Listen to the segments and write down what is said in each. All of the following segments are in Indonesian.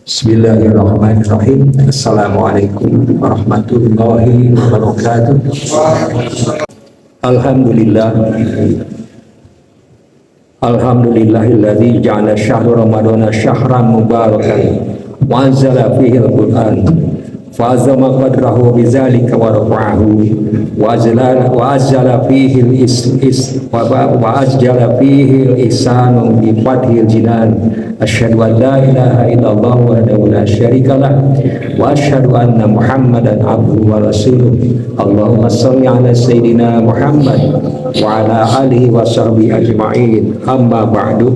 Bismillahirrahmanirrahim. Assalamualaikum warahmatullahi wabarakatuh. Alhamdulillah. Alhamdulillahilladzi ja'ala syahra ramadhana syahran mubarakan wa anzala fihi al-Qur'an fa azama qadrahu bidzalika wa rafa'ahu wa azjala fihi al-ihsanu bi fathil jinan. Asyhadu an la ilaha illallah wahdahu la syarikalah wa asyhadu anna Muhammadan abduhu wa rasuluh. Allahumma shalli ala sayyidina Muhammad wa ala alihi wa sahbihi ajma'in. Amma ba'du.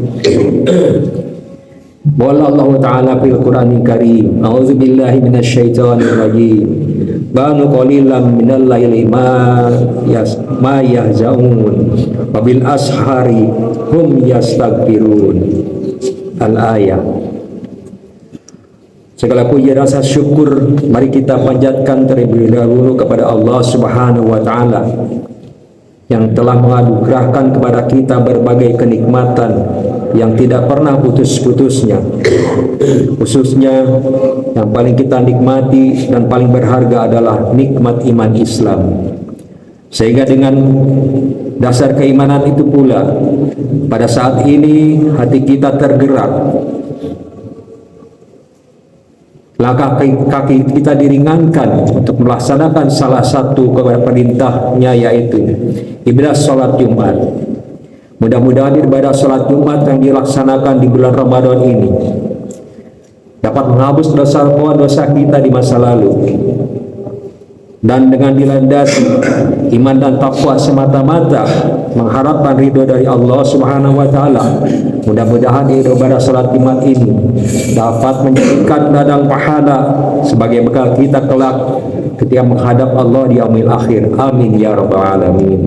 Qala Allah Ta'ala fil Qur'anil Karim, a'udzu billahi minasyaitonir rajim. Banu qalilan minal laili ma yahzaun wa bil ashari hum yastaghfirun. Al-ayah. Segala puji rasa syukur mari kita panjatkan terlebih dahulu kepada Allah Subhanahu wa Ta'ala yang telah menganugerahkan kepada kita berbagai kenikmatan yang tidak pernah putus-putusnya. Khususnya yang paling kita nikmati dan paling berharga adalah nikmat iman Islam. Sehingga dengan dasar keimanan itu pula pada saat ini hati kita tergerak, langkah kaki kita diringankan untuk melaksanakan salah satu kepada perintahnya, yaitu ibadah sholat Jumat. Mudah-mudahan ibadah sholat Jumat yang dilaksanakan di bulan Ramadan ini dapat menghapus dosa kita di masa lalu, dan dengan dilandasi iman dan takwa semata-mata mengharapkan ridho dari Allah Subhanahu wa Ta'ala, mudah-mudahan ibadah salat Jumat ini dapat menjadikan ladang pahala sebagai bekal kita kelak ketika menghadap Allah di yaumil akhir. Amin ya rabbal alamin.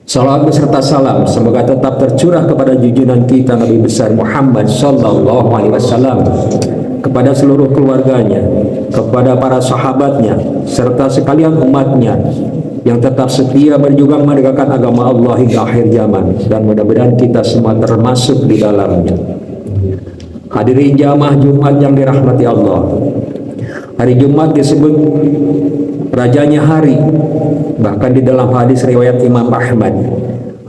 Salawat beserta salam semoga tetap tercurah kepada junjungan kita Nabi besar Muhammad sallallahu alaihi wasallam, kepada seluruh keluarganya, kepada para sahabatnya, serta sekalian umatnya yang tetap setia berjuang menegakkan agama Allah hingga akhir zaman, dan mudah-mudahan kita semua termasuk di dalamnya. Hadirin jamaah Jumat yang dirahmati Allah, hari Jumat disebut rajanya hari. Bahkan di dalam hadis riwayat Imam Ahmad,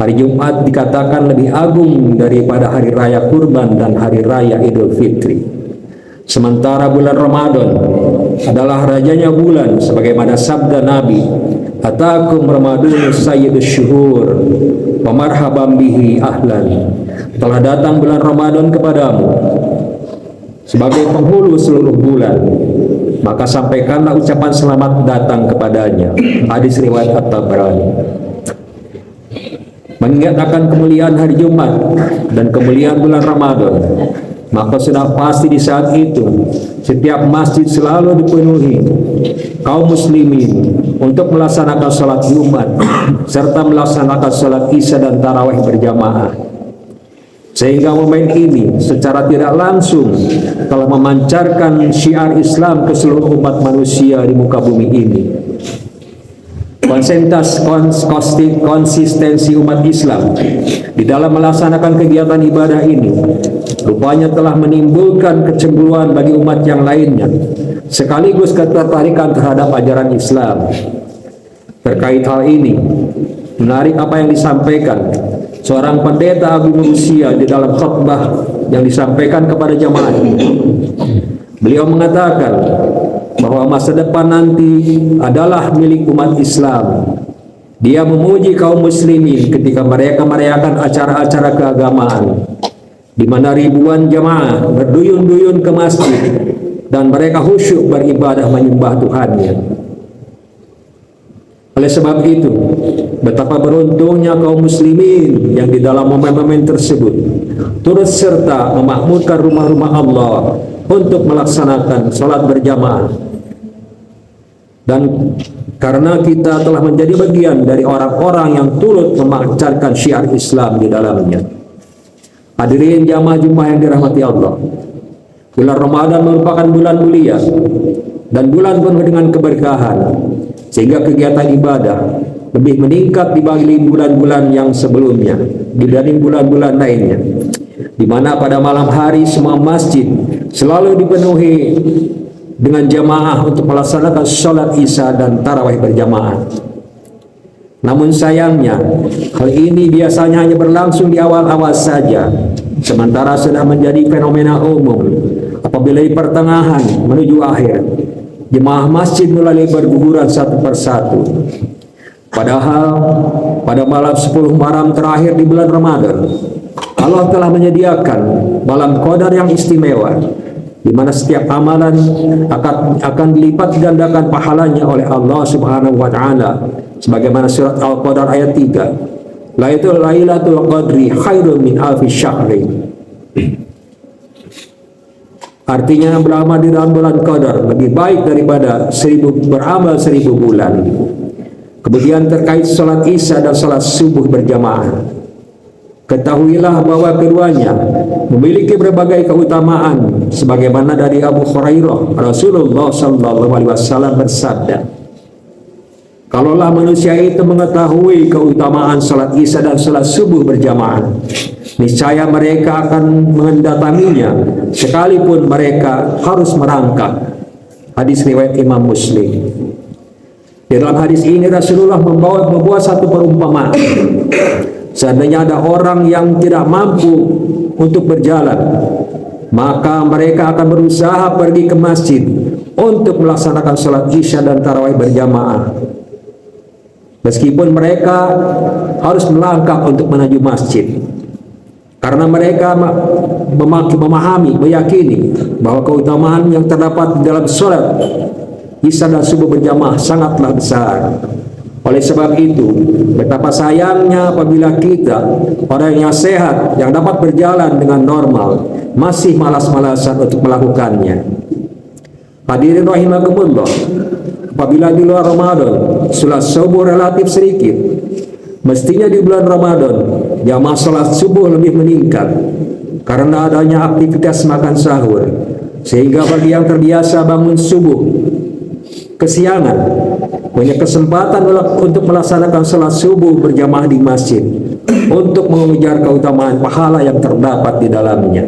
hari Jumat dikatakan lebih agung daripada hari raya kurban dan hari raya Idul Fitri. Sementara bulan Ramadan adalah rajanya bulan, sebagaimana sabda Nabi, "Atakum Ramadun sayyidus syuhur wa marhaban bihi ahlan." Telah datang bulan Ramadan kepadamu sebagai penghulu seluruh bulan, maka sampaikanlah ucapan selamat datang kepadanya. Hadis riwayat At-Tabrani. Mengingat akan kemuliaan hari Jumat dan kemuliaan bulan Ramadan, maka sudah pasti di saat itu setiap masjid selalu dipenuhi kaum muslimin untuk melaksanakan sholat Jumat serta melaksanakan sholat Isya dan tarawih berjamaah. Sehingga momen ini secara tidak langsung telah memancarkan syiar Islam ke seluruh umat manusia di muka bumi ini. Konsistensi umat Islam di dalam melaksanakan kegiatan ibadah ini rupanya telah menimbulkan kecemburuan bagi umat yang lainnya, sekaligus ketertarikan terhadap ajaran Islam. Terkait hal ini, menarik apa yang disampaikan seorang pendeta Agung Usia di dalam khutbah yang disampaikan kepada jamaah ini. Beliau mengatakan bahwa masa depan nanti adalah milik umat Islam. Dia memuji kaum muslimin ketika mereka merayakan acara-acara keagamaan, di mana ribuan jamaah berduyun-duyun ke masjid dan mereka khusyuk beribadah menyembah Tuhannya. Oleh sebab itu, betapa beruntungnya kaum muslimin yang di dalam momen-momen tersebut turut serta memakmurkan rumah-rumah Allah untuk melaksanakan sholat berjamaah. Dan karena kita telah menjadi bagian dari orang-orang yang turut memancarkan syiar Islam di dalamnya. Hadirin jamaah Jumat yang dirahmati Allah, bulan Ramadan merupakan bulan mulia dan bulan penuh dengan keberkahan, sehingga kegiatan ibadah lebih meningkat dibanding bulan-bulan yang sebelumnya, dibanding bulan-bulan lainnya. di mana pada malam hari semua masjid selalu dipenuhi dengan jamaah untuk melaksanakan sholat isya dan tarawih berjamaah. Namun sayangnya, hal ini biasanya hanya berlangsung di awal-awal saja, sementara sudah menjadi fenomena umum apabila di pertengahan menuju akhir, jemaah masjid mulai berguguran satu persatu. Padahal pada malam 10 malam terakhir di bulan Ramadan, Allah telah menyediakan malam qadar yang istimewa, di mana setiap amalan akan dilipat gandakan pahalanya oleh Allah Subhanahu wa taala, sebagaimana surat Al-Qadar ayat 3. Lailatul Qadri khairun min alfi syahri. Artinya beramal di dalam bulan Qadar lebih baik daripada beramal 1000 bulan. Kemudian terkait salat Isya dan salat subuh berjamaah, ketahuilah bahwa keduanya memiliki berbagai keutamaan, sebagaimana dari Abu Hurairah Rasulullah SAW bersabda, kalaulah manusia itu mengetahui keutamaan salat Isya dan salat subuh berjamaah, niscaya mereka akan mendatanginya sekalipun mereka harus merangkak. Hadis riwayat Imam Muslim. Di dalam hadis ini Rasulullah membuat satu perumpamaan. Seandainya ada orang yang tidak mampu untuk berjalan, maka mereka akan berusaha pergi ke masjid untuk melaksanakan sholat isya dan tarawih berjamaah, meskipun mereka harus melangkah untuk menuju masjid, karena mereka memahami, meyakini bahwa keutamaan yang terdapat di dalam sholat isya dan subuh berjamaah sangatlah besar. Oleh sebab itu, betapa sayangnya apabila kita, orang yang sehat, yang dapat berjalan dengan normal, masih malas-malasan untuk melakukannya. Hadirin rahimakumullah, apabila di luar Ramadan salat subuh relatif sedikit, mestinya di bulan Ramadan jamaah salat subuh lebih meningkat karena adanya aktivitas makan sahur, sehingga bagi yang terbiasa bangun subuh kesiangan punya kesempatan untuk melaksanakan salat subuh berjamaah di masjid untuk mengejar keutamaan pahala yang terdapat di dalamnya.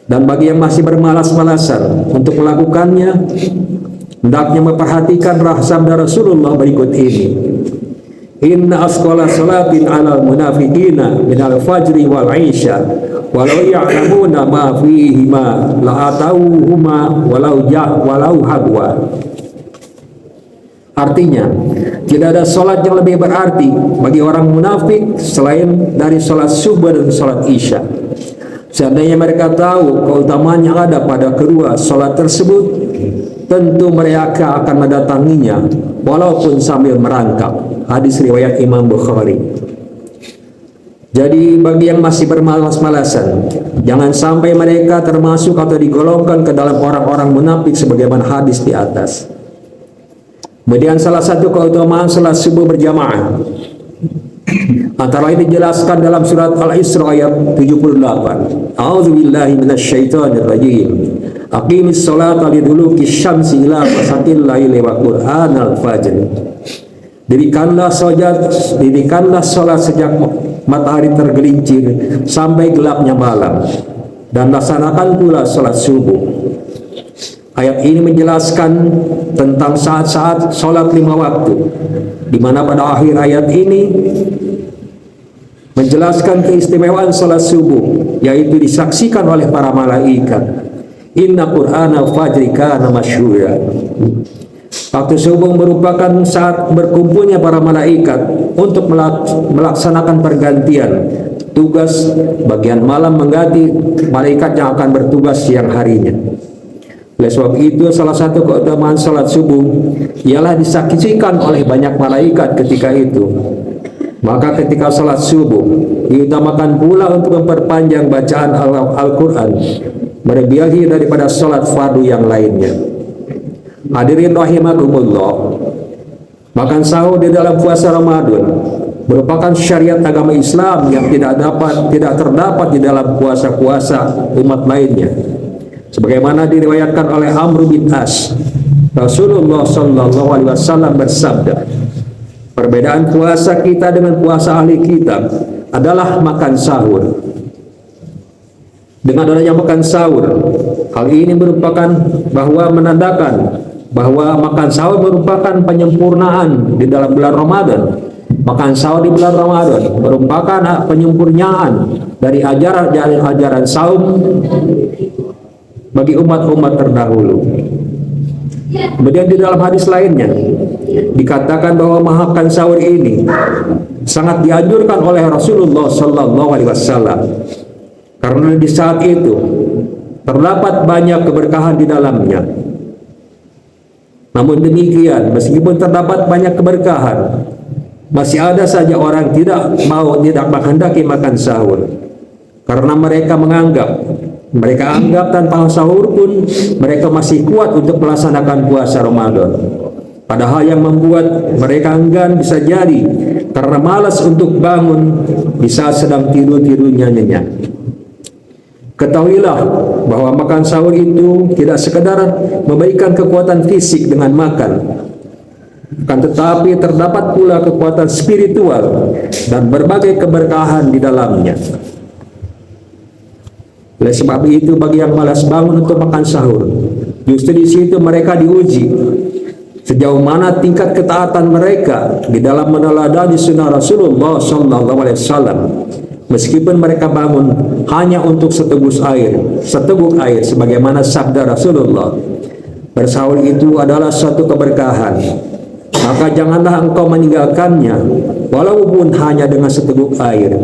Dan bagi yang masih bermalas-malasan untuk melakukannya, hendaknya memperhatikan sabda Rasulullah berikut ini. Inna asqala salatin alal munafiqina minal fajri wal isya walau ya'lamuna ma fihima la'atauhuma walau hadwa. Artinya, tidak ada sholat yang lebih berarti bagi orang munafik selain dari sholat subuh dan sholat isya. Seandainya mereka tahu keutamaan yang ada pada kedua sholat tersebut, tentu mereka akan mendatanginya walaupun sambil merangkak. Hadis riwayat Imam Bukhari. Jadi bagi yang masih bermalas-malasan, jangan sampai mereka termasuk atau digolongkan ke dalam orang-orang munafik sebagaimana hadis di atas. Kemudian salah satu keutamaan salat subuh berjamaah antara lain dijelaskan dalam surat Al-Isra ayat 78. A'udzubillahi minasyaitonir rajim. Aqimis sholata liduluki syamsi ila ghasaqil laili wa qur'anal fajr. Dirikanlah salat sejak matahari tergelincir sampai gelapnya malam, dan laksanakan pula salat subuh. Ayat ini menjelaskan tentang saat-saat sholat 5 waktu, di mana pada akhir ayat ini menjelaskan keistimewaan sholat subuh, yaitu disaksikan oleh para malaikat. Inna Qur'ana fajri kana masyhura. Waktu subuh merupakan saat berkumpulnya para malaikat untuk melaksanakan pergantian tugas. Bagian malam mengganti malaikat yang akan bertugas siang harinya. Oleh sebab itu, salah satu keutamaan salat subuh ialah disaksikan oleh banyak malaikat ketika itu. Maka ketika salat subuh diutamakan pula untuk memperpanjang bacaan Al-Quran, melebihi daripada salat fardu yang lainnya. Hadirin rahimakumullah, makan sahur di dalam puasa Ramadan merupakan syariat agama Islam yang tidak terdapat di dalam puasa-puasa umat lainnya. Sebagaimana diriwayatkan oleh Amr bin As, Rasulullah SAW bersabda, perbedaan puasa kita dengan puasa ahli kitab adalah makan sahur. dengan adanya makan sahur. Hal ini merupakan menandakan bahwa makan sahur merupakan penyempurnaan di dalam bulan Ramadan. Makan sahur di bulan Ramadan merupakan penyempurnaan dari ajaran saum bagi umat-umat terdahulu. Kemudian di dalam hadis lainnya dikatakan bahwa makan sahur ini sangat dianjurkan oleh Rasulullah Sallallahu Alaihi Wasallam, karena di saat itu terdapat banyak keberkahan di dalamnya. Namun demikian, meskipun terdapat banyak keberkahan, masih ada saja orang tidak menghendaki makan sahur, karena mereka anggap tanpa sahur pun mereka masih kuat untuk melaksanakan puasa Ramadan. Padahal yang membuat mereka enggan bisa jadi karena malas untuk bangun bisa sedang tidur-tidurnya nyenyak. Ketahuilah bahwa makan sahur itu tidak sekedar memberikan kekuatan fisik dengan makan, akan tetapi terdapat pula kekuatan spiritual dan berbagai keberkahan di dalamnya. Oleh sebab itu, bagi yang malas bangun untuk makan sahur, justru di situ mereka diuji sejauh mana tingkat ketaatan mereka di dalam meneladani sunnah Rasulullah SAW. Meskipun mereka bangun hanya untuk seteguk air, sebagaimana sabda Rasulullah, bersahur itu adalah suatu keberkahan, maka janganlah engkau meninggalkannya walaupun hanya dengan seteguk air,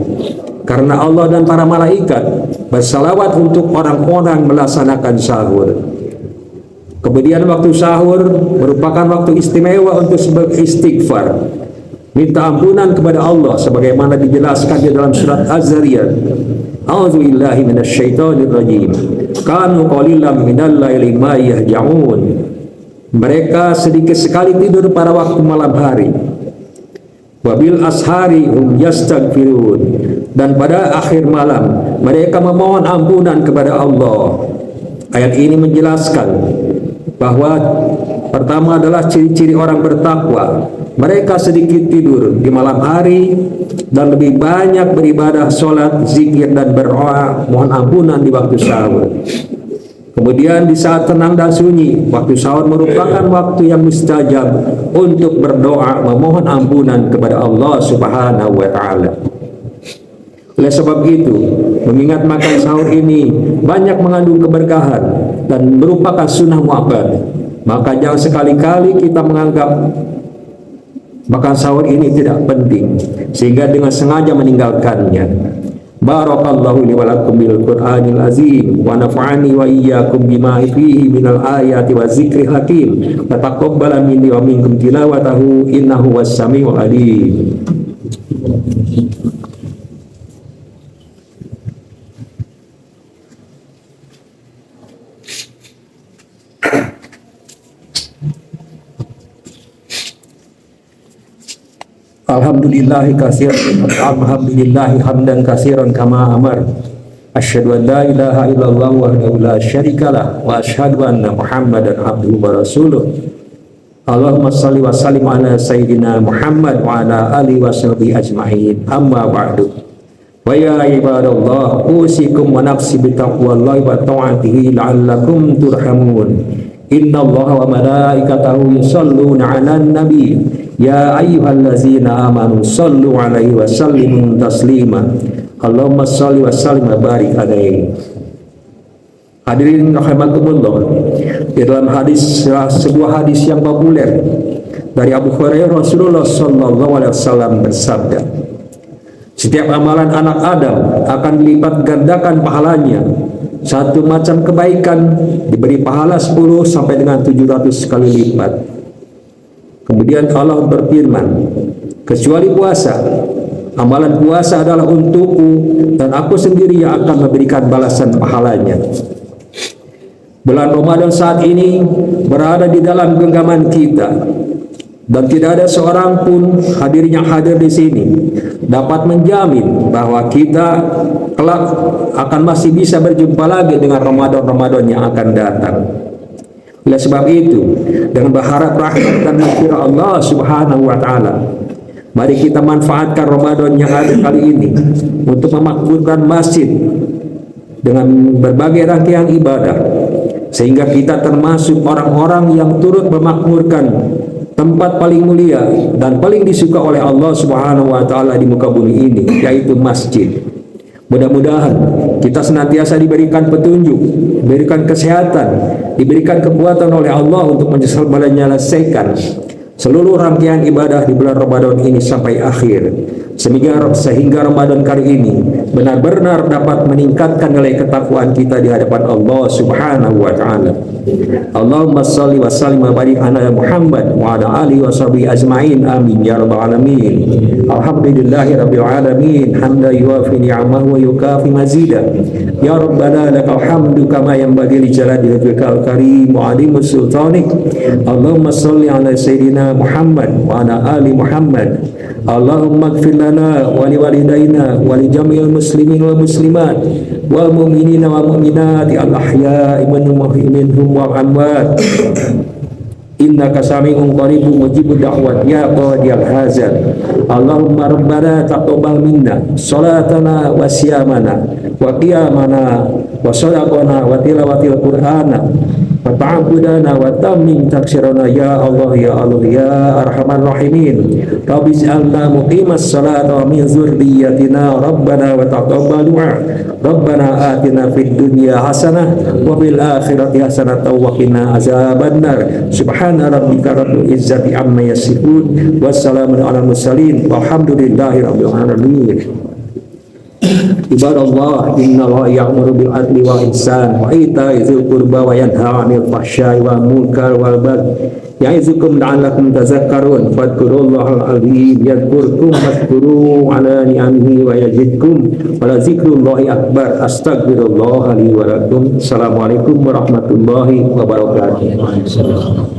karena Allah dan para malaikat bersalawat untuk orang-orang melaksanakan sahur. Kemudian waktu sahur merupakan waktu istimewa untuk beristighfar, minta ampunan kepada Allah, sebagaimana dijelaskan di dalam surat Az-Zariyat. A'udzubillahi minasyaitonirrajim. Kanu qalilan minal laili ma yahja'un. Mereka sedikit sekali tidur pada waktu malam hari. Wabil ashari hum yastaghfirun. Dan pada akhir malam mereka memohon ampunan kepada Allah. Ayat ini menjelaskan bahwa pertama adalah ciri-ciri orang bertakwa. Mereka sedikit tidur di malam hari dan lebih banyak beribadah, sholat, zikir, dan berdoa mohon ampunan di waktu sahur. Kemudian di saat tenang dan sunyi, waktu sahur merupakan waktu yang mustajab untuk berdoa memohon ampunan kepada Allah Subhanahu wa Ta'ala. Oleh sebab itu, mengingat makan sahur ini banyak mengandung keberkahan dan merupakan sunnah muakkad, maka jangan sekali-kali kita menganggap makan sahur ini tidak penting sehingga dengan sengaja meninggalkannya. Barakallahu li wa lakum bil Qur'anil azim wa nafa'ani wa iyyakum bima fihi minal ayati wa zikril hakim. Taqabbala minni wa minkum tilawatahu innahu was-sami'ul alim. Alhamdulillahi hamdan katsiran kama amar. Asyhadu an la ilaha illallah wahdahu la syarikalah wa asyhadu anna Muhammadan abduhu wa rasuluh. Allahumma shalli wa sallim ala sayyidina Muhammad wa ala alihi wa sahbihi ajma'in. Amma ba'du. Wa ya ibadallah, usikum wa nafsi bi taqwallahi wa ta'atihi la'allakum turhamun. Innallaha wa malaikatahu yusholluna 'alan nabi. Ya ayyuhallazina amanu sallu alaihi wa sallimu taslima. Allahumma shalli wa sallim wa barik alaihi. Hadirin rahimakumullah, di dalam sebuah hadis yang populer dari Abu Hurairah, Rasulullah sallallahu alaihi wasallam bersabda, setiap amalan anak Adam akan dilipat gandakan pahalanya. Satu macam kebaikan diberi pahala 10 sampai dengan 700 kali lipat. Kemudian Allah berfirman, kecuali puasa, amalan puasa adalah untukku dan aku sendiri yang akan memberikan balasan pahalanya. Bulan Ramadan saat ini berada di dalam genggaman kita dan tidak ada seorang pun yang hadir di sini dapat menjamin bahwa kita kelak akan masih bisa berjumpa lagi dengan Ramadan yang akan datang. Oleh sebab itu, dengan berharap rahmat dan maghfirah Allah Subhanahu wa Ta'ala, mari kita manfaatkan Ramadan yang ada kali ini untuk memakmurkan masjid dengan berbagai rangkaian ibadah, sehingga kita termasuk orang-orang yang turut memakmurkan tempat paling mulia dan paling disuka oleh Allah Subhanahu wa taala di muka bumi ini, yaitu masjid. Mudah-mudahan kita senantiasa diberikan petunjuk, diberikan kesehatan, diberikan kekuatan oleh Allah untuk menyelesaikan seluruh rangkaian ibadah di bulan Ramadan ini sampai akhir, sehingga Ramadan kali ini benar-benar dapat meningkatkan nilai ketakwaan kita di hadapan Allah Subhanahu wa taala. Allahumma shalli wa sallim wa barik ala Muhammad wa ala alihi wa sahbihi ajma'in, amin ya rabbal alamin. Alhamdulillahi rabbil alamin, hamdan yuwafi ni'amahu wa yukafi mazida. Ya rabbana lakal hamdu kama yanbaghi li jalali wajhikal karim wa alimu sultanik. Allahumma shalli ala sayyidina Muhammad wa ala ali Muhammad. Allahumma ighfir lana wa li walidayna wa li jami'il muslimin wal muslimat wal mu'minina wal mu'minat al ahya'i minhum wal amwat. Innaka sami'un qaribun mujibud da'wat ya qadiyal hazan. Allahumma rabbana taqabbal minna salatana wa siyamana wa qiyamana wa sadaqana wa tilawatil qur'ana wa ta'abudana wa tammim taksirana ya Allah ya Allah ya arhamar rahimin. Rabbi ij'alna muqimas salata wa min dzurriyyatina rabbana wa taqabbal du'a. Rabbana atina fid dunya hasanah wa fil akhirati hasanah wa qina azabannar. Subhana rabbika rabbil izzati amma yasifun wassalamun alal mursalin walhamdulillahi rabbil alamin. Ibadallah, innallaha ya'muru bil adli wal ihsan wa ita'i dzil qurba wa yanha 'anil fahsya'i wal munkar wal baghi ya'izukum la'allakum tadhakkarun. Fadhkurullahal 'azim yadhkurkum washkuru 'ala ni'amihi wa yazidkum wa la dzikrullahi akbar. Astaghfirullah li wa lakum. Assalamualaikum warahmatullahi wabarakatuh.